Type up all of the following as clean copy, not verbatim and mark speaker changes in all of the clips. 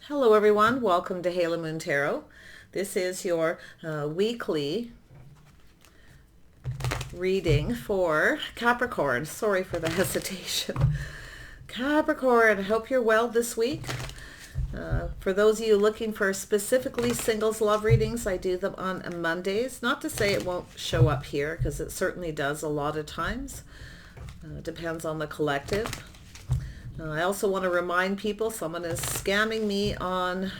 Speaker 1: Hello everyone, welcome to Halo Moon Tarot. This is your weekly reading for Capricorn. Sorry for the hesitation. Capricorn, I hope you're well this week. For those of you looking for specifically singles love readings, I do them on Mondays. Not to say it won't show up here, because it certainly does a lot of times. Depends on the collective. I also want to remind people someone is scamming me on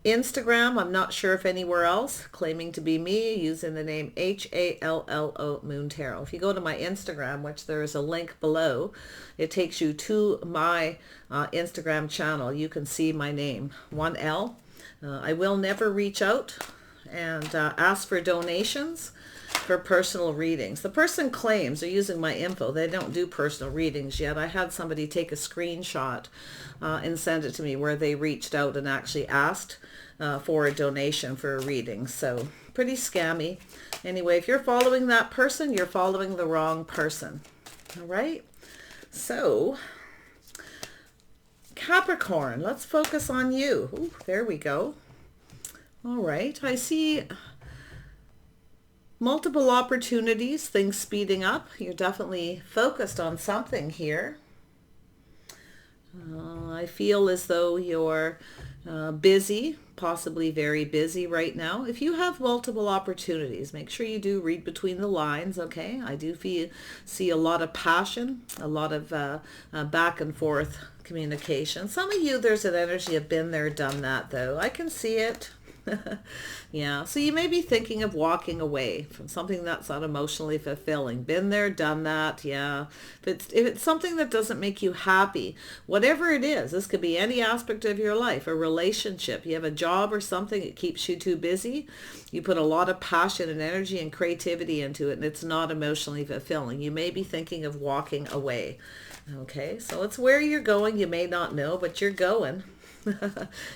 Speaker 1: Instagram. I'm not sure if anywhere else, claiming to be me using the name HALLO Moon Tarot. If you go to my Instagram, which there is a link below, it takes you to my Instagram channel. You can see my name, 1L. I will never reach out and ask for donations for personal readings. The person claims they're using my info. They don't do personal readings yet. I had somebody take a screenshot and send it to me where they reached out and actually asked for a donation for a reading. So pretty scammy. Anyway, if you're following that person, you're following the wrong person. All right. So Capricorn, let's focus on you. Ooh, there we go. All right. I see multiple opportunities, things speeding up. You're definitely focused on something here. I feel as though you're busy, possibly very busy right now. If you have multiple opportunities, make sure you do read between the lines, okay? I do see a lot of passion, a lot of back and forth communication. Some of you, there's an energy of been there, done that, though. I can see it. Yeah, so you may be thinking of walking away from something that's not emotionally fulfilling. Been there, done that. Yeah, if it's something that doesn't make you happy, whatever it is, this could be any aspect of your life, a relationship, you have a job or something, it keeps you too busy, you put a lot of passion and energy and creativity into it, and it's not emotionally fulfilling. You may be thinking of walking away. Okay, so it's where you're going. You may not know, but you're going.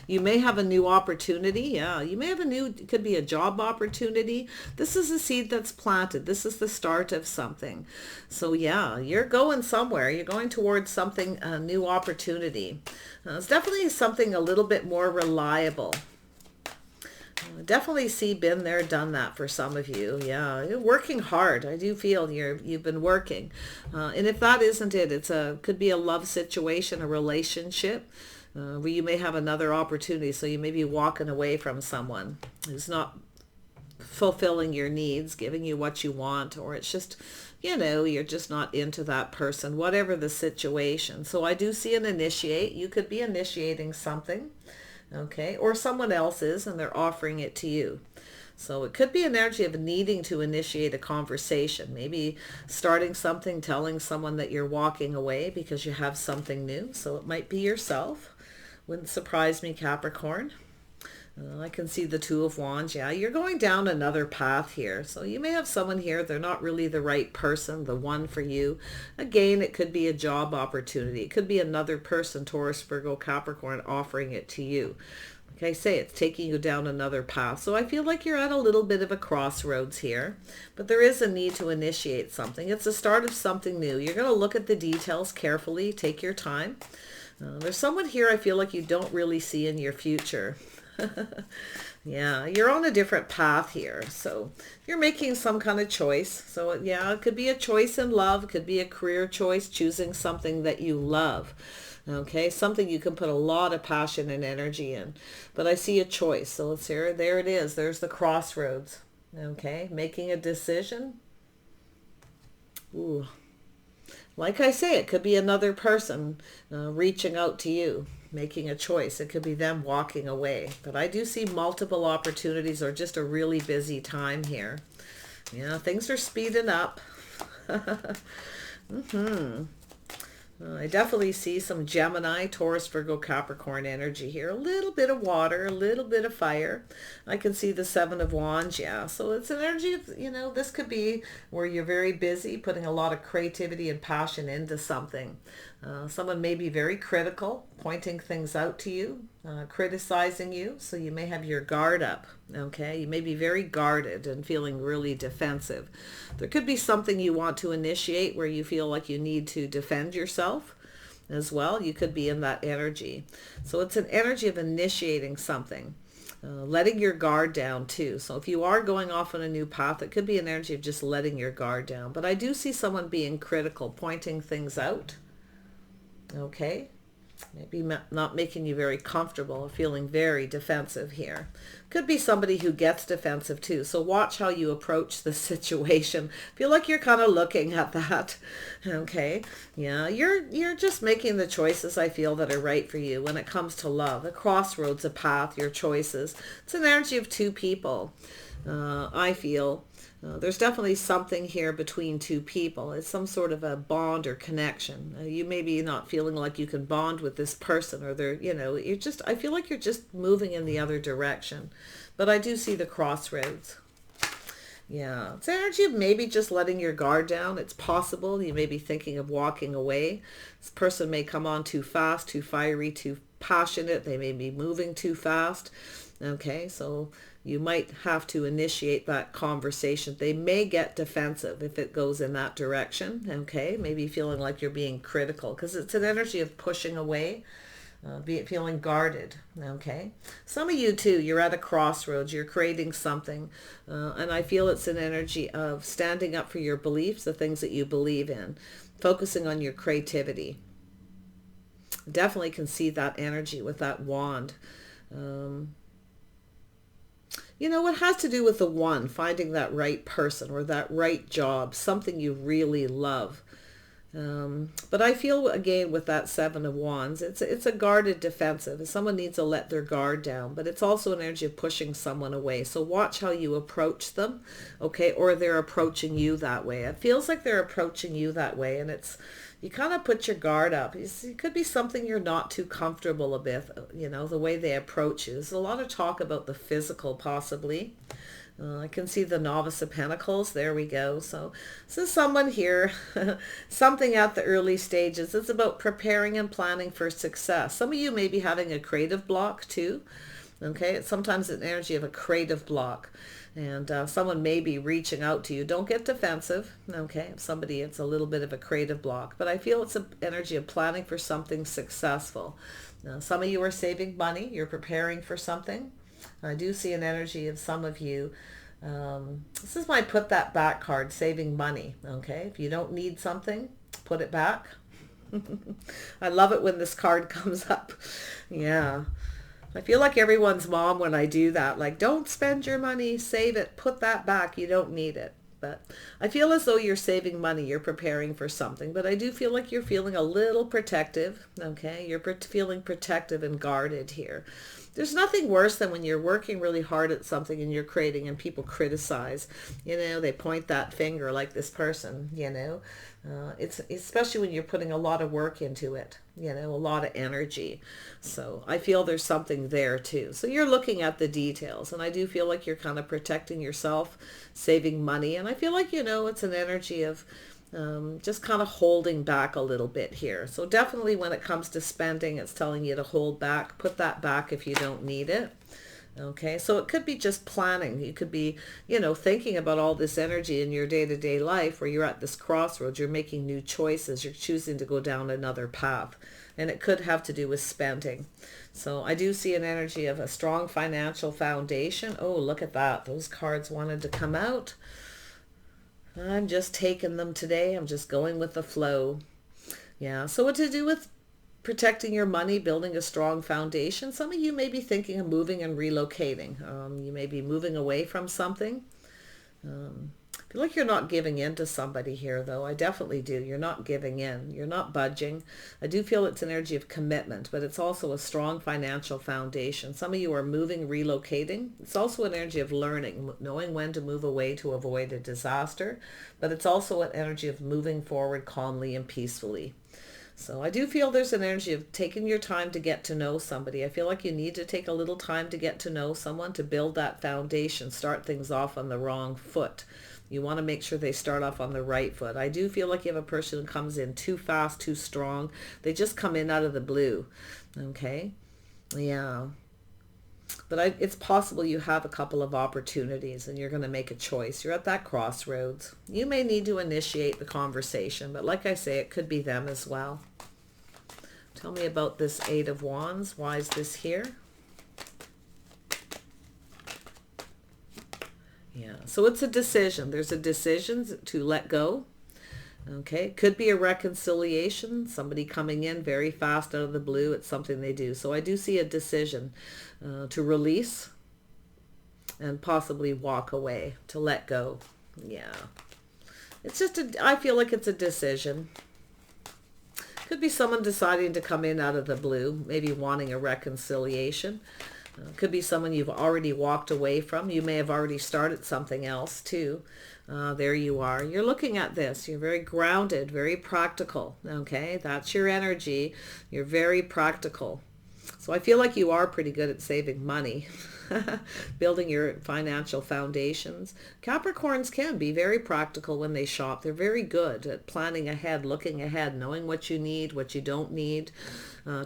Speaker 1: You may have a new opportunity. Yeah, you may have it could be a job opportunity. This is a seed that's planted. This is the start of something. So yeah, you're going somewhere. You're going towards something, a new opportunity. It's definitely something a little bit more reliable. Definitely see been there, done that for some of you. Yeah, you're working hard. I do feel you've been working. And if that isn't it, could be a love situation, a relationship. Where you may have another opportunity, so you may be walking away from someone who's not fulfilling your needs, giving you what you want, or it's just, you're just not into that person, whatever the situation. So I do see an initiate. You could be initiating something, okay, or someone else is, and they're offering it to you. So it could be an energy of needing to initiate a conversation, maybe starting something, telling someone that you're walking away because you have something new. So it might be yourself. Wouldn't surprise me, Capricorn. I can see the Two of Wands. Yeah, you're going down another path here. So you may have someone here, they're not really the right person, the one for you. Again, it could be a job opportunity. It could be another person, Taurus, Virgo, Capricorn, offering it to you. Like I say, it's taking you down another path. So I feel like you're at a little bit of a crossroads here, but there is a need to initiate something. It's the start of something new. You're going to look at the details carefully, take your time. There's someone here I feel like you don't really see in your future. Yeah, you're on a different path here. So you're making some kind of choice. So yeah, it could be a choice in love. It could be a career choice, choosing something that you love. Okay, something you can put a lot of passion and energy in. But I see a choice. So let's hear it. There it is. There's the crossroads. Okay, making a decision. Ooh. Like I say, it could be another person reaching out to you, making a choice. It could be them walking away. But I do see multiple opportunities or just a really busy time here. Yeah, things are speeding up. I definitely see some Gemini, Taurus, Virgo, Capricorn energy here. A little bit of water, a little bit of fire. I can see the Seven of Wands, yeah. So it's an energy of, this could be where you're very busy, putting a lot of creativity and passion into something. Someone may be very critical, pointing things out to you, criticizing you. So you may have your guard up, okay? You may be very guarded and feeling really defensive. There could be something you want to initiate where you feel like you need to defend yourself. as well. You could be in that energy. So it's an energy of initiating something. Letting your guard down too. So if you are going off on a new path, it could be an energy of just letting your guard down. But I do see someone being critical, pointing things out. Okay. Maybe not making you very comfortable, feeling very defensive here. Could be somebody who gets defensive too. So watch how you approach the situation. Feel like you're kind of looking at that. Okay. Yeah, you're just making the choices, I feel, that are right for you when it comes to love. A crossroads, a path, your choices. It's an energy of two people, I feel. There's definitely something here between two people. It's some sort of a bond or connection. You may be not feeling like you can bond with this person, or they're, I feel like you're just moving in the other direction. But I do see the crossroads. Yeah, it's energy of maybe just letting your guard down. It's possible you may be thinking of walking away. This person may come on too fast, too fiery, too passionate. They may be moving too fast. Okay, so you might have to initiate that conversation. They may get defensive if it goes in that direction. Okay, maybe feeling like you're being critical, because it's an energy of pushing away, feeling guarded. Okay, some of you too, you're at a crossroads, you're creating something, and I feel it's an energy of standing up for your beliefs, the things that you believe in, focusing on your creativity. Definitely can see that energy with that wand. It has to do with the one, finding that right person or that right job, something you really love. But I feel, again, with that Seven of Wands, it's a guarded defensive. Someone needs to let their guard down, but it's also an energy of pushing someone away. So watch how you approach them, okay, or they're approaching you that way. It feels like they're approaching you that way, and you kind of put your guard up. It could be something you're not too comfortable with, the way they approach you. There's a lot of talk about the physical, possibly. I can see the Novice of Pentacles. There we go. So someone here, something at the early stages. It's about preparing and planning for success. Some of you may be having a creative block too. Okay, it's sometimes an energy of a creative block. And someone may be reaching out to you. Don't get defensive, okay? If somebody, it's a little bit of a creative block. But I feel it's an energy of planning for something successful. Now, some of you are saving money. You're preparing for something. I do see an energy of some of you. This is my put that back card, saving money, okay? If you don't need something, put it back. I love it when this card comes up. Yeah. I feel like everyone's mom when I do that. Like, don't spend your money, save it, put that back. You don't need it. But I feel as though you're saving money, you're preparing for something. But I do feel like you're feeling a little protective, okay? You're feeling protective and guarded here. There's nothing worse than when you're working really hard at something and you're creating and people criticize. They point that finger like this person, It's especially when you're putting a lot of work into it, a lot of energy. So I feel there's something there too. So you're looking at the details, and I do feel like you're kind of protecting yourself, saving money. And I feel like, it's an energy of just kind of holding back a little bit here. So definitely when it comes to spending, it's telling you to hold back, put that back if you don't need it. Okay, so it could be just planning. You could be, thinking about all this energy in your day-to-day life where you're at this crossroads, you're making new choices, you're choosing to go down another path. And it could have to do with spending. So I do see an energy of a strong financial foundation. Oh, look at that. Those cards wanted to come out. I'm just taking them today. I'm just going with the flow. Yeah, so what to do with protecting your money, building a strong foundation. Some of you may be thinking of moving and relocating. You may be moving away from something. I feel like you're not giving in to somebody here, though. I definitely do. You're not giving in. You're not budging. I do feel it's an energy of commitment, but it's also a strong financial foundation. Some of you are moving, relocating. It's also an energy of learning, knowing when to move away to avoid a disaster, but it's also an energy of moving forward calmly and peacefully. So I do feel there's an energy of taking your time to get to know somebody. I feel like you need to take a little time to get to know someone, to build that foundation, start things off on the wrong foot. You want to make sure they start off on the right foot. I do feel like you have a person who comes in too fast, too strong. They just come in out of the blue. Okay? Yeah. But it's possible you have a couple of opportunities and you're going to make a choice. You're at that crossroads. You may need to initiate the conversation, but like I say, it could be them as well. Tell me about this Eight of Wands. Why is this here? Yeah, so it's a decision. There's a decision to let go. Okay, could be a reconciliation, somebody coming in very fast out of the blue. It's something they do. So I do see a decision to release and possibly walk away, to let go. Yeah, it's just I feel like it's a decision. Could be someone deciding to come in out of the blue, maybe wanting a reconciliation. Could be someone you've already walked away from. You may have already started something else too. There you are. You're looking at this. You're very grounded, very practical. Okay, that's your energy. You're very practical. So I feel like you are pretty good at saving money, building your financial foundations. Capricorns can be very practical when they shop. They're very good at planning ahead, looking ahead, knowing what you need, what you don't need,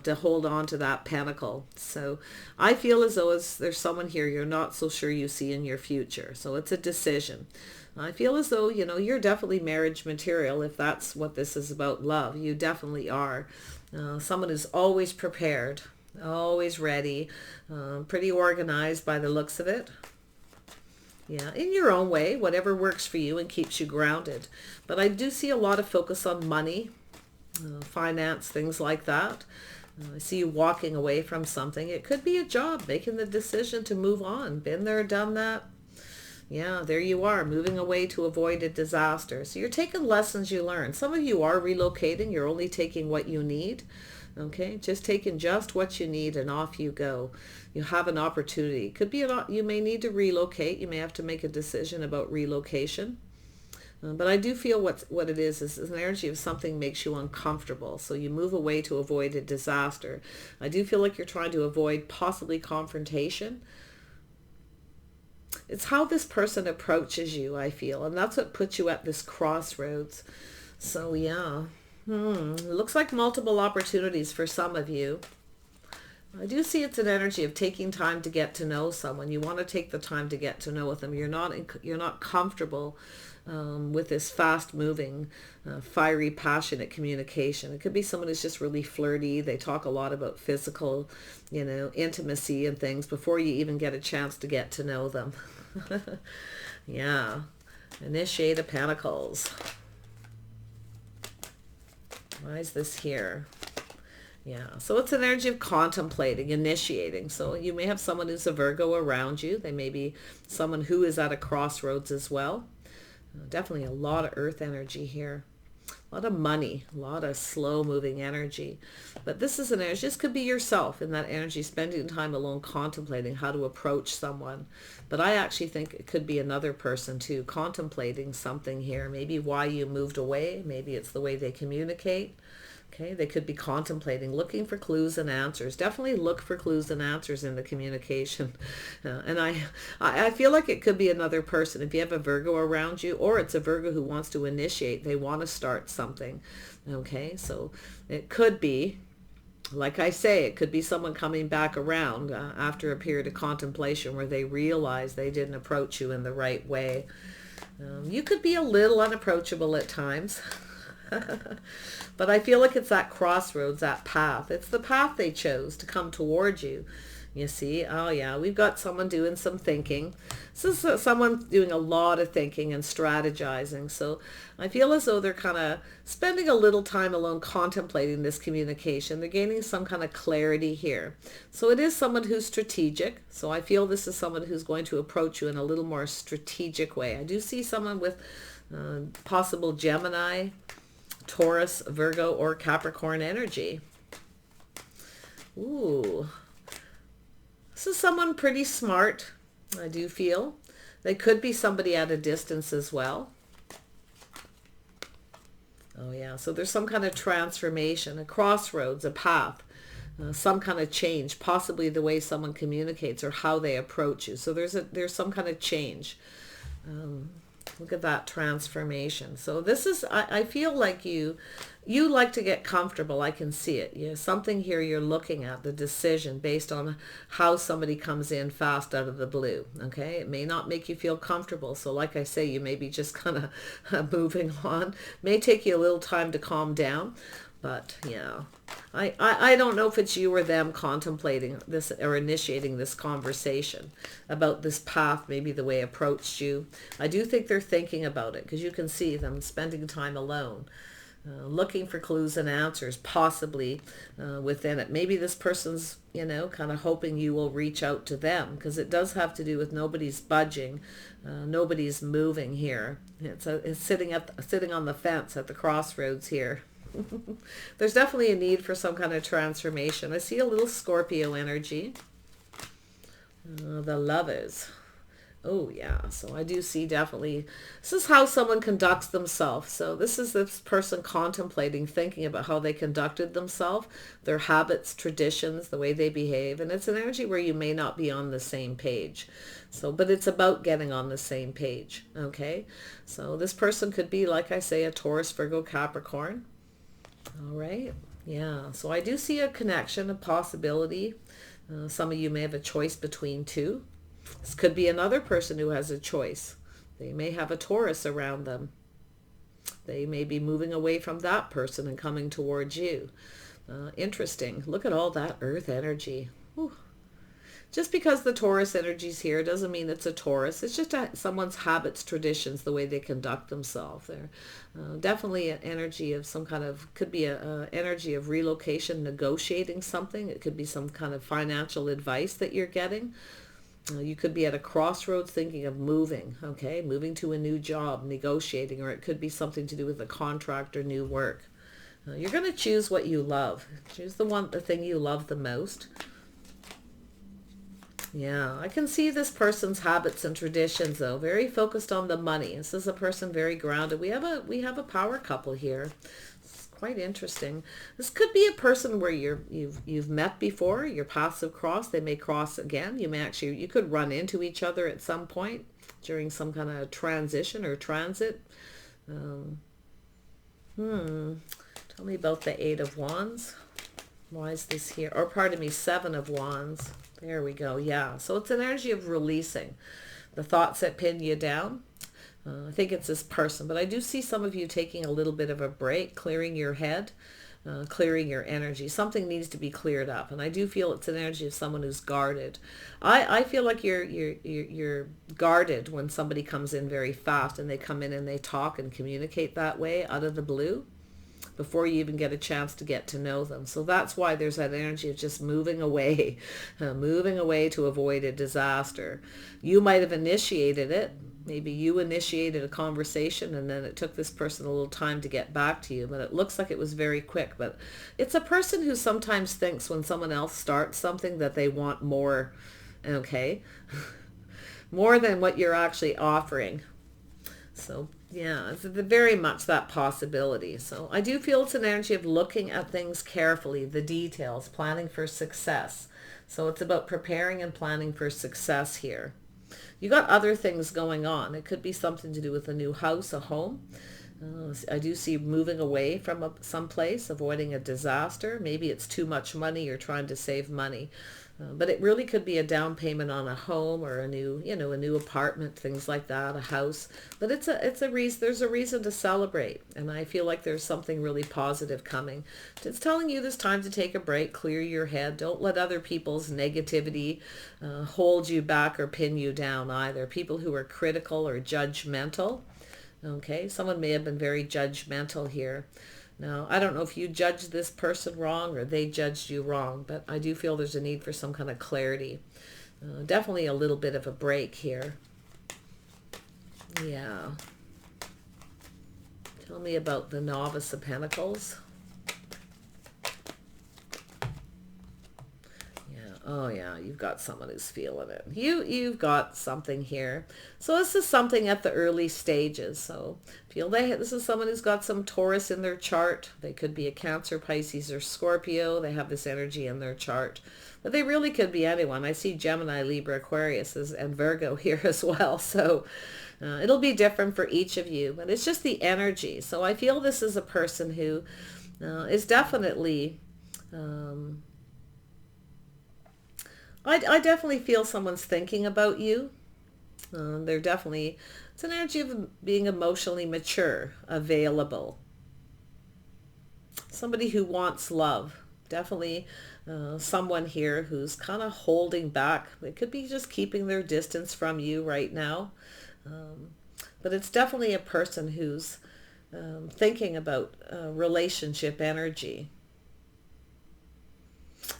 Speaker 1: to hold on to that pentacle. So I feel as though there's someone here you're not so sure you see in your future. So it's a decision. I feel as though, you know, you're definitely marriage material if that's what this is about, love. You definitely are. Someone who's always prepared, always ready, pretty organized by the looks of it. Yeah, in your own way, whatever works for you and keeps you grounded. But I do see a lot of focus on money, finance, things like that. I see you walking away from something. It could be a job, making the decision to move on. Been there, done that. Yeah, there you are, moving away to avoid a disaster. So you're taking lessons you learn. Some of you are relocating. You're only taking what you need. Okay, just taking just what you need and off you go. You have an opportunity. Could be you may need to relocate. You may have to make a decision about relocation. But I do feel what it is an energy of something makes you uncomfortable. So you move away to avoid a disaster. I do feel like you're trying to avoid possibly confrontation. It's how this person approaches you, I feel. And that's what puts you at this crossroads. So yeah. It looks like multiple opportunities for some of you. I do see it's an energy of taking time to get to know someone. You want to take the time to get to know them. You're not comfortable with this fast-moving, fiery, passionate communication. It could be someone who's just really flirty. They talk a lot about physical, you know, intimacy and things before you even get a chance to get to know them. Yeah. Initiate of Pentacles. Why is this here? Yeah, so it's an energy of contemplating, initiating. So you may have someone who's a Virgo around you. They may be someone who is at a crossroads as well. Definitely a lot of earth energy here. A lot of money, a lot of slow-moving energy. But this is an energy, this could be yourself in that energy, spending time alone contemplating how to approach someone. But I actually think it could be another person too, contemplating something here. Maybe why you moved away. Maybe it's the way they communicate. Okay, they could be contemplating, looking for clues and answers. Definitely look for clues and answers in the communication. And I feel like it could be another person. If you have a Virgo around you, or it's a Virgo who wants to initiate, they want to start something. Okay, so it could be, like I say, it could be someone coming back around after a period of contemplation where they realize they didn't approach you in the right way. You could be a little unapproachable at times. But I feel like it's that crossroads, that path. It's the path they chose to come towards you. You see, oh yeah, we've got someone doing some thinking. This is someone doing a lot of thinking and strategizing. So I feel as though they're kind of spending a little time alone contemplating this communication. They're gaining some kind of clarity here. So it is someone who's strategic. So I feel this is someone who's going to approach you in a little more strategic way. I do see someone with possible Gemini, Taurus, Virgo, or Capricorn energy. Ooh. This is someone pretty smart, I do feel. They could be somebody at a distance as well. Oh yeah, so there's some kind of transformation, a crossroads, a path, some kind of change, possibly the way someone communicates or how they approach you. So there's some kind of change. Look at that transformation. So this is, I feel like you like to get comfortable. I can see it. You know, something here you're looking at, the decision based on how somebody comes in fast out of the blue. Okay. It may not make you feel comfortable. So like I say, you may be just kind of moving on. May take you a little time to calm down. But yeah, I don't know if it's you or them contemplating this or initiating this conversation about this path, maybe the way it approached you. I do think they're thinking about it because you can see them spending time alone, looking for clues and answers, possibly within it. Maybe this person's, kind of hoping you will reach out to them, because it does have to do with nobody's budging, nobody's moving here. It's sitting on the fence at the crossroads here. There's definitely a need for some kind of transformation. I see a little Scorpio energy. The Lovers. Oh yeah, so I do see definitely, this is how someone conducts themselves. So this is this person contemplating, thinking about how they conducted themselves, their habits, traditions, the way they behave. And it's an energy where you may not be on the same page. So, but it's about getting on the same page. Okay. So this person could be, like I say, a Taurus, Virgo, Capricorn. All right. Yeah. So I do see a connection, a possibility. Some of you may have a choice between two. This could be another person who has a choice. They may have a Taurus around them. They may be moving away from that person and coming towards you. Interesting. Look at all that earth energy. Whew. Just because the Taurus energy's here doesn't mean it's a Taurus. It's just someone's habits, traditions, the way they conduct themselves. They're definitely an energy of some kind of, could be a energy of relocation, negotiating something. It could be some kind of financial advice that you're getting. You could be at a crossroads thinking of moving, okay? Moving to a new job, negotiating, or it could be something to do with a contract or new work. You're going to choose what you love. Choose the thing you love the most. Yeah, I can see this person's habits and traditions, though. Very focused on the money. This is a person very grounded. We have a power couple here. It's quite interesting. This could be a person where you've met before. Your paths have crossed. They may cross again. You could run into each other at some point during some kind of transition or transit. Tell me about the Eight of Wands. Why is this here? Or pardon me, Seven of Wands. There we go. Yeah. So it's an energy of releasing the thoughts that pin you down. I think it's this person, but I do see some of you taking a little bit of a break, clearing your head, clearing your energy. Something needs to be cleared up, and I do feel it's an energy of someone who's guarded. I feel like you're guarded when somebody comes in very fast, and they come in and they talk and communicate that way out of the blue, before you even get a chance to get to know them. So that's why there's that energy of just moving away to avoid a disaster. You might have initiated it. Maybe you initiated a conversation and then it took this person a little time to get back to you, but it looks like it was very quick. But it's a person who sometimes thinks when someone else starts something that they want more, okay? More than what you're actually offering. So yeah, it's very much that possibility. So I do feel it's an energy of looking at things carefully, the details, planning for success. So it's about preparing and planning for success here. You got other things going on. It could be something to do with a new house, a home. I do see moving away from some place, avoiding a disaster. Maybe it's too much money. You're trying to save money. But it really could be a down payment on a home or a new apartment, things like that, a house. But it's a reason. There's a reason to celebrate, and I feel like there's something really positive coming. It's telling you this time to take a break, clear your head. Don't let other people's negativity hold you back or pin you down either. People who are critical or judgmental. Okay, someone may have been very judgmental here. Now, I don't know if you judged this person wrong or they judged you wrong, but I do feel there's a need for some kind of clarity. Definitely a little bit of a break here. Yeah. Tell me about the Novice of Pentacles. Oh yeah, you've got someone who's feeling it. You've got something here. So this is something at the early stages. So this is someone who's got some Taurus in their chart. They could be a Cancer, Pisces, or Scorpio. They have this energy in their chart. But they really could be anyone. I see Gemini, Libra, Aquarius, and Virgo here as well. So it'll be different for each of you. But it's just the energy. So I feel this is a person who is definitely... I definitely feel someone's thinking about you. It's an energy of being emotionally mature, available. Somebody who wants love. Definitely someone here who's kind of holding back. It could be just keeping their distance from you right now. Um, but it's definitely a person who's thinking about relationship energy.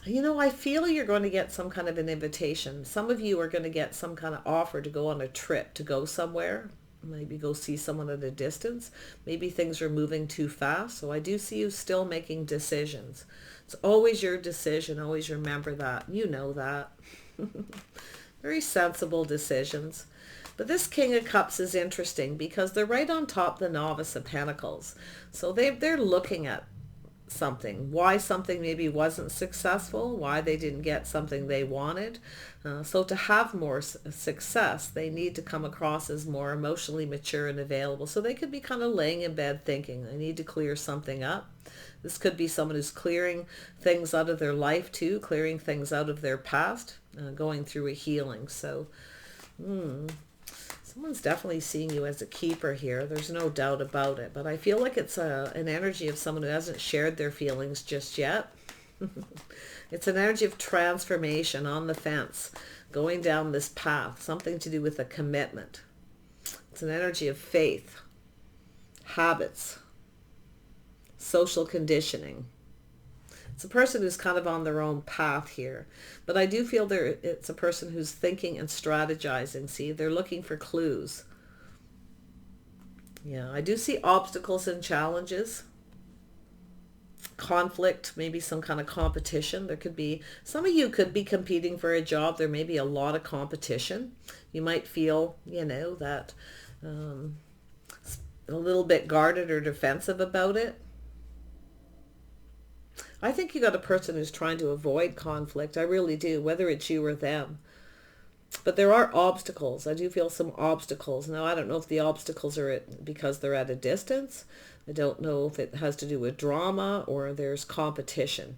Speaker 1: You know, I feel you're going to get some kind of an invitation. Some of you are going to get some kind of offer to go on a trip, to go somewhere. Maybe go see someone at a distance. Maybe things are moving too fast. So I do see you still making decisions. It's always your decision. Always remember that. You know that. Very sensible decisions. But this King of Cups is interesting because they're right on top of the Novice of Pentacles. So they're looking at something, why something maybe wasn't successful, why they didn't get something they wanted. So to have more success, they need to come across as more emotionally mature and available. So they could be kind of laying in bed thinking, I need to clear something up. This could be someone who's clearing things out of their life too, clearing things out of their past, going through a healing. So, someone's definitely seeing you as a keeper here. There's no doubt about it. But I feel like it's an energy of someone who hasn't shared their feelings just yet. It's an energy of transformation, on the fence, going down this path, something to do with a commitment. It's an energy of faith, habits, social conditioning. It's a person who's kind of on their own path here. But I do feel it's a person who's thinking and strategizing. See, they're looking for clues. Yeah, I do see obstacles and challenges. Conflict, maybe some kind of competition. There could be, some of you could be competing for a job. There may be a lot of competition. You might feel, that a little bit guarded or defensive about it. I think you got a person who's trying to avoid conflict. I really do, whether it's you or them. But there are obstacles. I do feel some obstacles. Now, I don't know if the obstacles are because they're at a distance. I don't know if it has to do with drama or there's competition.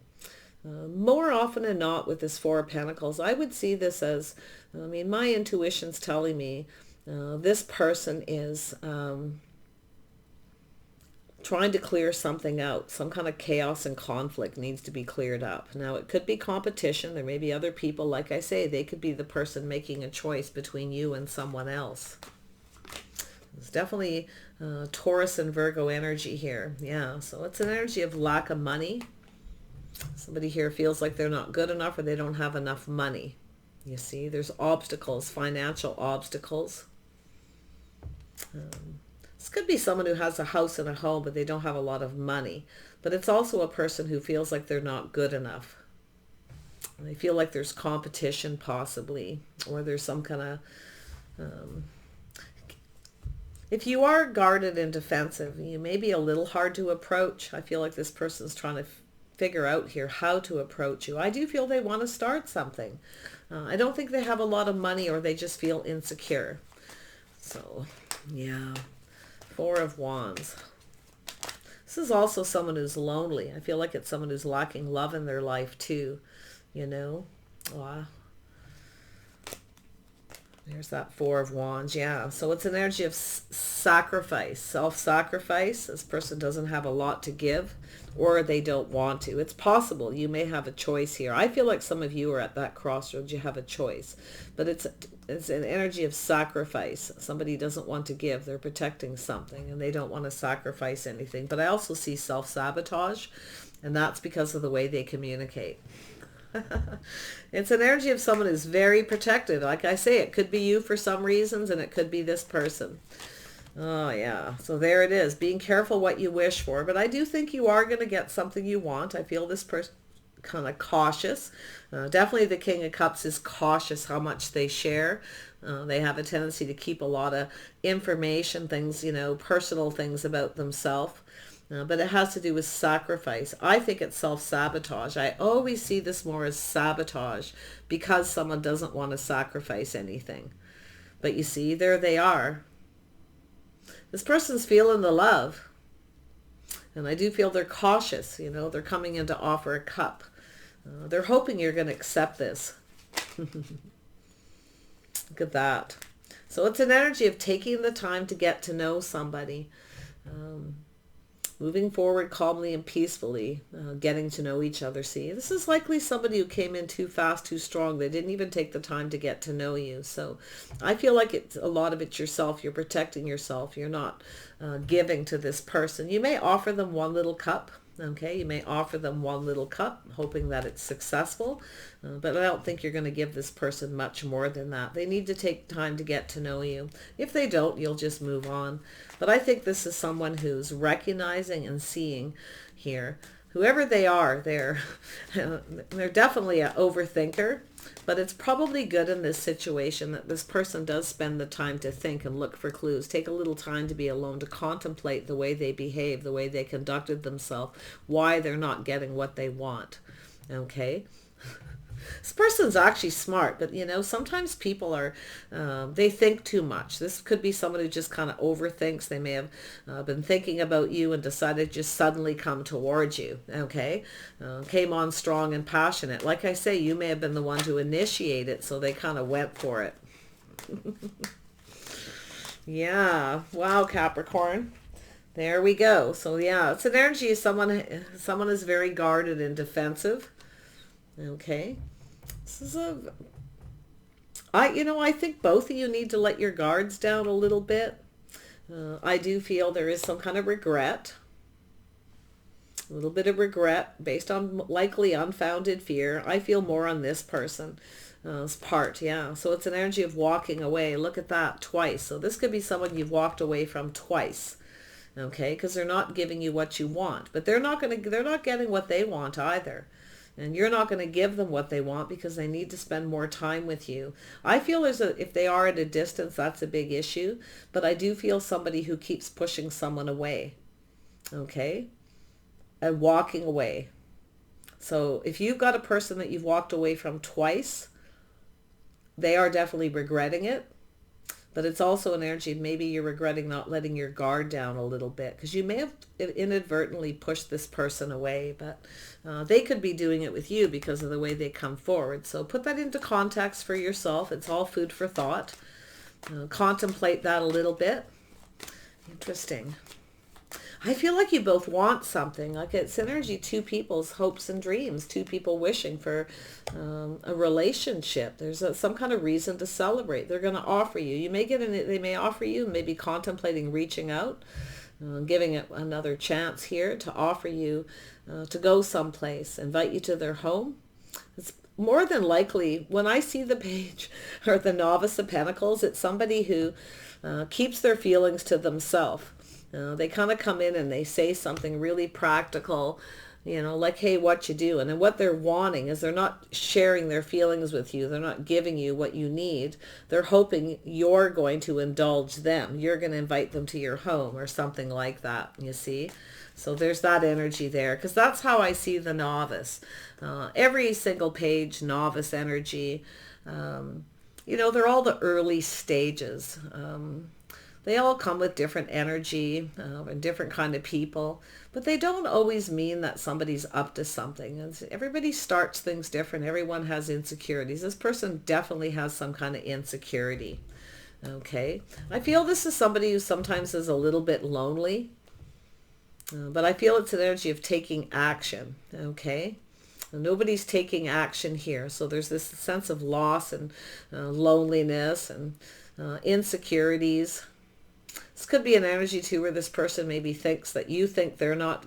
Speaker 1: More often than not with this Four of Pentacles, I would see this as, my intuition's telling me this person is trying to clear something out. Some kind of chaos and conflict needs to be cleared up. Now, it could be competition. There may be other people. Like I say, they could be the person making a choice between you and someone else. It's definitely Taurus and Virgo energy here. Yeah, so it's an energy of lack of money. Somebody here feels like they're not good enough or they don't have enough money. You see, there's obstacles, financial obstacles. This could be someone who has a house and a home, but they don't have a lot of money. But it's also a person who feels like they're not good enough. And they feel like there's competition possibly, or there's some kind of... if you are guarded and defensive, you may be a little hard to approach. I feel like this person's trying to figure out here how to approach you. I do feel they want to start something. I don't think they have a lot of money or they just feel insecure. So, yeah. Four of Wands. This is also someone who's lonely. I feel like it's someone who's lacking love in their life too, Wow. There's that Four of Wands, yeah. So it's an energy of sacrifice, self-sacrifice. This person doesn't have a lot to give, or they don't want to. It's possible you may have a choice here. I feel like some of you are at that crossroads. You have a choice, but it's an energy of sacrifice. Somebody doesn't want to give. They're protecting something, and they don't want to sacrifice anything. But I also see self-sabotage, and that's because of the way they communicate. It's an energy of someone who's very protective. Like I say, it could be you for some reasons, and it could be this person. Oh, yeah. So there it is. Being careful what you wish for. But I do think you are going to get something you want. I feel this person kind of cautious. Definitely the King of Cups is cautious how much they share. They have a tendency to keep a lot of information, things, personal things about themselves. But it has to do with sacrifice. I think it's self-sabotage. I always see this more as sabotage because someone doesn't want to sacrifice anything. But you see, there they are. This person's feeling the love. And I do feel they're cautious. They're coming in to offer a cup. They're hoping you're going to accept this. Look at that. So it's an energy of taking the time to get to know somebody. Moving forward calmly and peacefully, getting to know each other. See, this is likely somebody who came in too fast, too strong. They didn't even take the time to get to know you. So I feel like it's a lot of it's yourself. You're protecting yourself. You're not giving to this person. You may offer them one little cup. Okay, you may offer them one little cup, hoping that it's successful, but I don't think you're going to give this person much more than that. They need to take time to get to know you. If they don't, you'll just move on. But I think this is someone who's recognizing and seeing here. Whoever they are, they're definitely an overthinker, but it's probably good in this situation that this person does spend the time to think and look for clues. Take a little time to be alone, to contemplate the way they behave, the way they conducted themselves, why they're not getting what they want. Okay? This person's actually smart, but sometimes people are, they think too much. This could be someone who just kind of overthinks. They may have been thinking about you and decided to just suddenly come towards you, okay? Came on strong and passionate. Like I say, you may have been the one to initiate it, so they kind of went for it. Yeah, wow, Capricorn. There we go. So yeah, it's an energy of someone is very guarded and defensive. Okay. This is I think both of you need to let your guards down a little bit. I do feel there is some kind of regret, a little bit of regret based on likely unfounded fear. I feel more on this person's part, yeah. So it's an energy of walking away. Look at that, twice. So this could be someone you've walked away from twice, okay? Because they're not giving you what you want, but they're not getting what they want either. And you're not going to give them what they want because they need to spend more time with you. I feel if they are at a distance, that's a big issue. But I do feel somebody who keeps pushing someone away. Okay? And walking away. So if you've got a person that you've walked away from twice, they are definitely regretting it. But it's also an energy, maybe you're regretting not letting your guard down a little bit because you may have inadvertently pushed this person away, but they could be doing it with you because of the way they come forward. So put that into context for yourself. It's all food for thought. Contemplate that a little bit. Interesting. I feel like you both want something. Like it's energy, two people's hopes and dreams, two people wishing for a relationship. There's some kind of reason to celebrate. They're going to offer you. They may offer you, maybe contemplating reaching out, giving it another chance here to offer you to go someplace, invite you to their home. It's more than likely, when I see the page or the Novice of Pentacles, it's somebody who keeps their feelings to themselves. They kind of come in and they say something really practical, like, hey, what you do? And then what they're wanting is they're not sharing their feelings with you. They're not giving you what you need. They're hoping you're going to indulge them. You're going to invite them to your home or something like that, you see? So there's that energy there because that's how I see the Novice. Every single page, Novice energy, they're all the early stages. They all come with different energy and different kind of people, but they don't always mean that somebody's up to something. And everybody starts things different. Everyone has insecurities. This person definitely has some kind of insecurity. Okay. I feel this is somebody who sometimes is a little bit lonely, but I feel it's an energy of taking action. Okay. Nobody's taking action here. So there's this sense of loss and loneliness and insecurities. This could be an energy too where this person maybe thinks that you think they're not,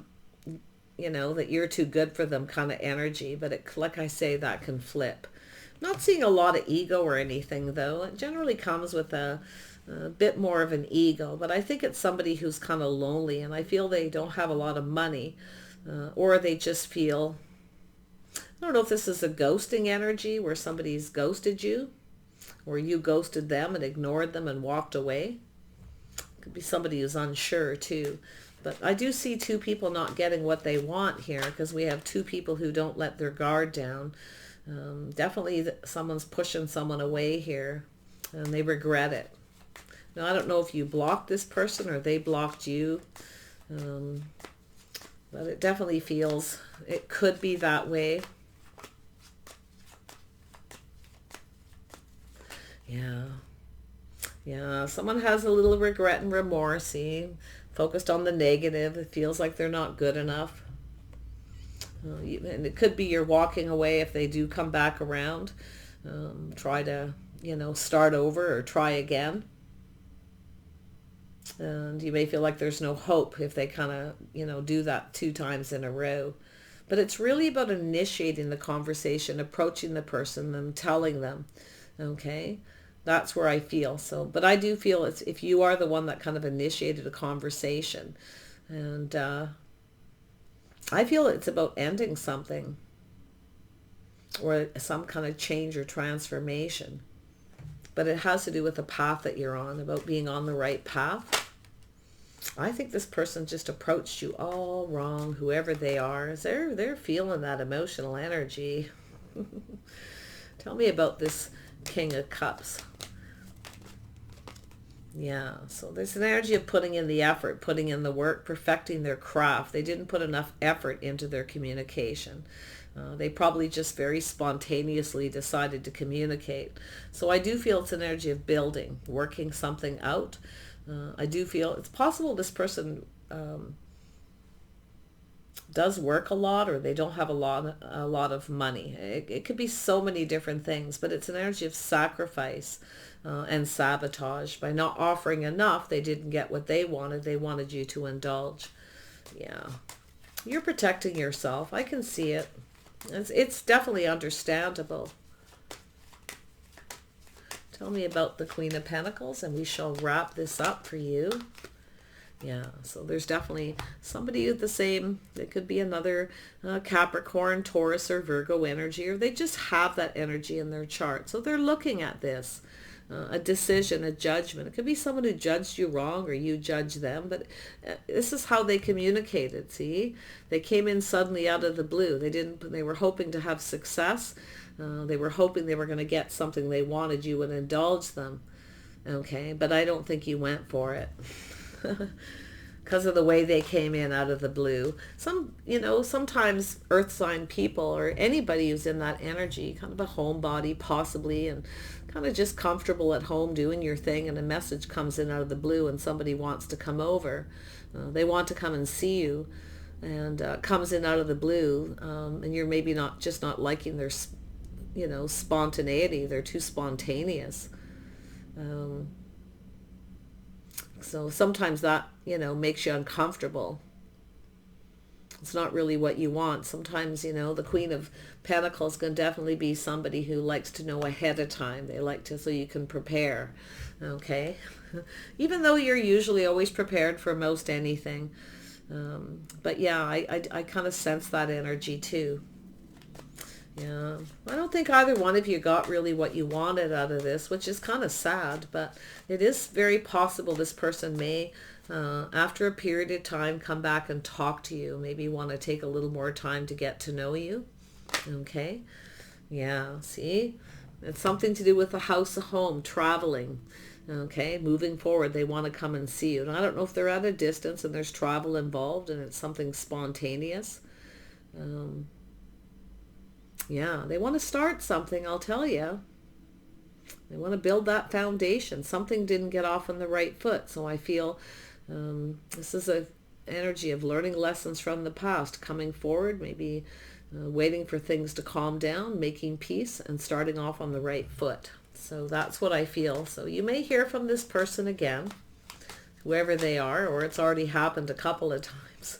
Speaker 1: that you're too good for them kind of energy. But like I say, that can flip. I'm not seeing a lot of ego or anything though. It generally comes with a bit more of an ego. But I think it's somebody who's kind of lonely and I feel they don't have a lot of money or they just feel, I don't know if this is a ghosting energy where somebody's ghosted you or you ghosted them and ignored them and walked away. Could be somebody who's unsure too. But I do see two people not getting what they want here because we have two people who don't let their guard down. Definitely someone's pushing someone away here and they regret it. Now, I don't know if you blocked this person or they blocked you. But it definitely feels it could be that way. Yeah. Yeah, someone has a little regret and remorse, see, focused on the negative. It feels like they're not good enough. And it could be you're walking away if they do come back around. Try to, start over or try again. And you may feel like there's no hope if they kind of, do that 2 times in a row. But it's really about initiating the conversation, approaching the person and telling them, okay? That's where I feel. So, but I do feel it's if you are the one that kind of initiated a conversation. And I feel it's about ending something or some kind of change or transformation. But it has to do with the path that you're on, about being on the right path. I think this person just approached you all wrong, whoever they are. They're feeling that emotional energy. Tell me about this King of Cups. Yeah, so there's an energy of putting in the effort, putting in the work, perfecting their craft. They didn't put enough effort into their communication. They probably just very spontaneously decided to communicate. So I do feel it's an energy of building, working something out. I do feel it's possible this person does work a lot, or they don't have a lot of money. It could be so many different things, but it's an energy of sacrifice and sabotage. By not offering enough, they didn't get what they wanted. They wanted you to indulge. Yeah, you're protecting yourself. I can see it. It's definitely understandable. Tell me about the Queen of Pentacles, and we shall wrap this up for you. Yeah, so there's definitely somebody with the same, it could be another Capricorn, Taurus, or Virgo energy, or they just have that energy in their chart. So they're looking at this, a decision, a judgment. It could be someone who judged you wrong or you judged them, but this is how they communicated, see? They came in suddenly out of the blue. They were hoping to have success. They were hoping they were going to get something they wanted. You would indulge them, okay? But I don't think you went for it. Because of the way they came in out of the blue. Sometimes earth sign people or anybody who's in that energy, kind of a homebody possibly, and kind of just comfortable at home doing your thing, and a message comes in out of the blue and somebody wants to come over. They want to come and see you, and comes in out of the blue, and you're maybe not liking their spontaneity. They're too spontaneous. So sometimes that, makes you uncomfortable. It's not really what you want. Sometimes, the Queen of Pentacles can definitely be somebody who likes to know ahead of time. They like to, so you can prepare, okay? Even though you're usually always prepared for most anything. But yeah, I kind of sense that energy too. Yeah, I don't think either one of you got really what you wanted out of this, which is kind of sad, but it is very possible this person may, after a period of time, come back and talk to you. Maybe want to take a little more time to get to know you. Okay. Yeah, see? It's something to do with the house, a home, traveling. Okay, moving forward, they want to come and see you. And I don't know if they're at a distance and there's travel involved and it's something spontaneous. Yeah, they want to start something, I'll tell you. They want to build that foundation. Something didn't get off on the right foot. So I feel this is an energy of learning lessons from the past, coming forward, maybe waiting for things to calm down, making peace, and starting off on the right foot. So that's what I feel. So you may hear from this person again, whoever they are, or it's already happened a couple of times.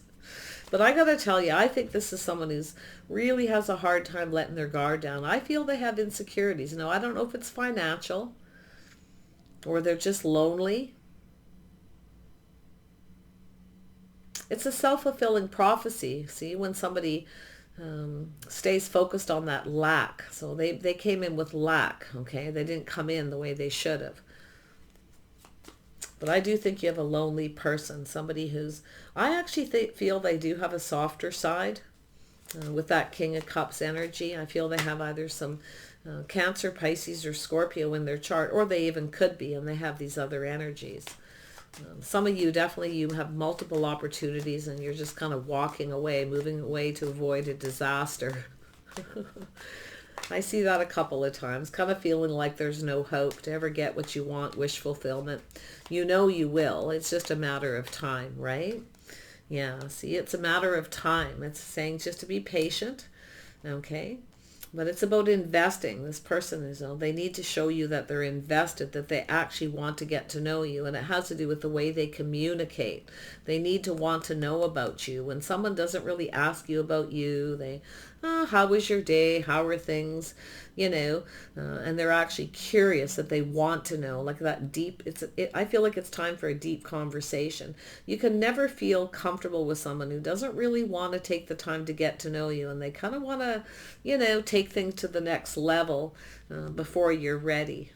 Speaker 1: But I got to tell you, I think this is someone who's really has a hard time letting their guard down. I feel they have insecurities. I don't know if it's financial or they're just lonely. It's a self-fulfilling prophecy. See, when somebody stays focused on that lack. So they came in with lack, okay? They didn't come in the way they should have. But I do think you have a lonely person, somebody who's, I actually feel they do have a softer side with that King of Cups energy. I feel they have either some Cancer, Pisces, or Scorpio in their chart, or they even could be, and they have these other energies. Some of you, definitely you have multiple opportunities and you're just kind of walking away, moving away to avoid a disaster. I see that a couple of times, kind of feeling like there's no hope to ever get what you want, wish fulfillment. You know you will. It's just a matter of time, right? Yeah, see, it's a matter of time. It's saying just to be patient, okay? But it's about investing. This person is, they need to show you that they're invested, that they actually want to get to know you. And it has to do with the way they communicate. They need to want to know about you. When someone doesn't really ask you about you, they, how was your day? How are things? And they're actually curious, that they want to know, like that deep, I feel like it's time for a deep conversation. You can never feel comfortable with someone who doesn't really want to take the time to get to know you, and they kind of want to, take things to the next level before you're ready.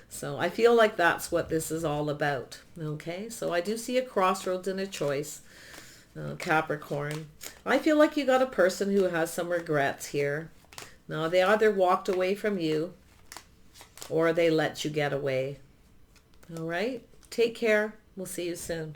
Speaker 1: So I feel like that's what this is all about. Okay, so I do see a crossroads and a choice. Capricorn. I feel like you got a person who has some regrets here. Now, they either walked away from you or they let you get away. All right. Take care. We'll see you soon.